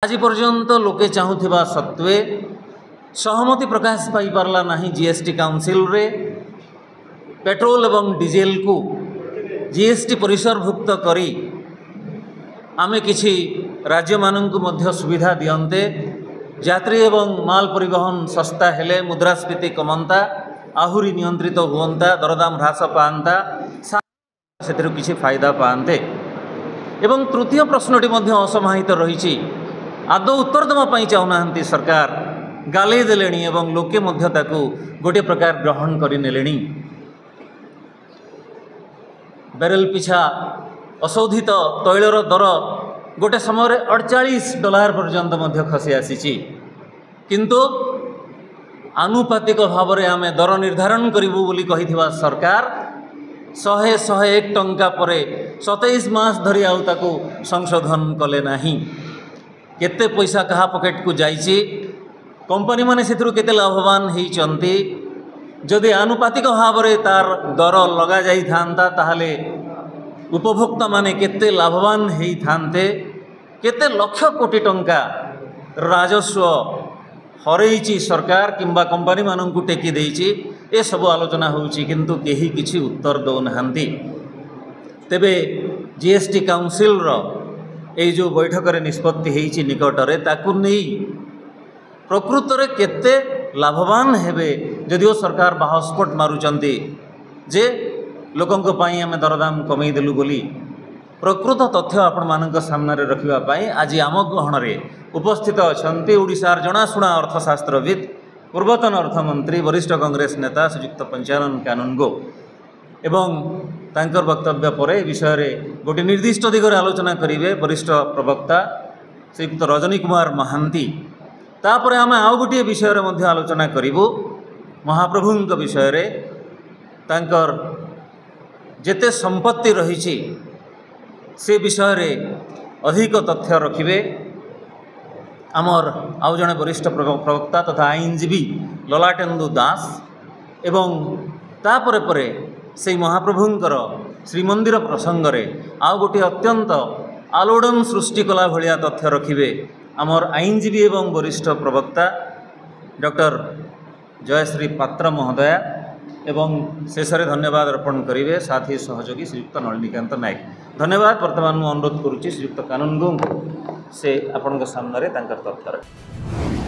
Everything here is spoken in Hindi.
आज पर्यंत लोके चाहूथिबा सत्वे सहमति प्रकाश पाई पारला नहीं जीएसटी काउंसिल रे पेट्रोल एवं डीजेल को जीएसटी परिसरभुक्त करी आमे किछि राज्य माननकु मध्य सुविधा दियन्ते यात्री एवं माल परिवहन सस्ता हेले मुद्रास्फीति कमंता आहुरी नियंत्रित हुअंता दरदाम ह्रास पांता सेतिरु किछि फायदा पांते। एवं तृतीय प्रश्नटी मध्य असमाहित रहिछि आदौ उत्तर देवाई चाहूना सरकार गाले देलेनी एवं लोके मध्य ताकू गोटे प्रकार ग्रहण करिनेलेनी। बेरेल पिछा अशोधित तैलर दर गोटे समय $48 पर्यंत मध्य खसी आसी किंतु आनुपातिक भाव में आमे दर निर्धारण करिबु बोली कहिथिबा सरकार 101 टंका पर 27 मास धरी आउ ताकू संशोधन कले नाही। केते पैसा कहा पॉकेट को जाइछि कंपनी माने सेथुरु केते लाभवान होइचंती जदि आनुपातिक भाव में तार दर लगा जाई थांता ताहले उपभोक्ता माने केते लाभवान हेई थांते केते लक्ष कोटी टंका राजस्व हरैछि सरकार किंबा कंपनी माननकु टेकी देइछि ए सब आलोचना होउछि किंतु केही किछि उत्तर दो नहांती। तेबे जीएसटी काउंसिल रो ए जो बैठक रे निष्पत्ति हेइछि निकटरे ताकु नै प्रकृत रे केते लाभवान हेबे जदिओ सरकार बाहस्पट मारुचंती जे लोकंक पई आमे दरदाम कमई देलु बोली प्रकृत तथ्य आपण मानक सामने रखिबा पई आज आम गहन रे उपस्थित अछंती ओडिशार जनाशुना अर्थशास्त्रविद पूर्वतन अर्थमंत्री वरिष्ठ कांग्रेस नेता श्रीयुक्त पंचानन कानूनगो एवं तांकर वक्तव्य पर विषय रे गोटे निर्दिष्ट दिगरे आलोचना करिवे वरिष्ठ प्रवक्ता श्रीयुक्त रजनी कुमार महांती। तापर आम आउ गोटे विषय रे मध्य आलोचना करिवु महाप्रभुंक विषय रे तांकर जेते संपत्ति रहिछि से विषय रे अधिक तथ्य रखिबे आमर आउ जने वरिष्ठ प्रवक्ता तथा आईनजीवी ललाटेन्दु दास एवं तापरे परे से महाप्रभुंकर श्रीमंदिर प्रसंग रे आउ गोटे अत्यंत आलोड़न सृष्टि कला भलिया तथ्य रखिबे आमर आईनजीवी एवं वरिष्ठ प्रवक्ता डॉक्टर जयश्री पात्र महोदया एवं शेष धन्यवाद अर्पण करेंगे साथी सहयोगी श्रीयुक्त नलिनीकांत नायक। धन्यवाद। वर्तमान मुझे अनुरोध करुच्ची श्रीयुक्त कानूनगो से आपण सामने तथ्य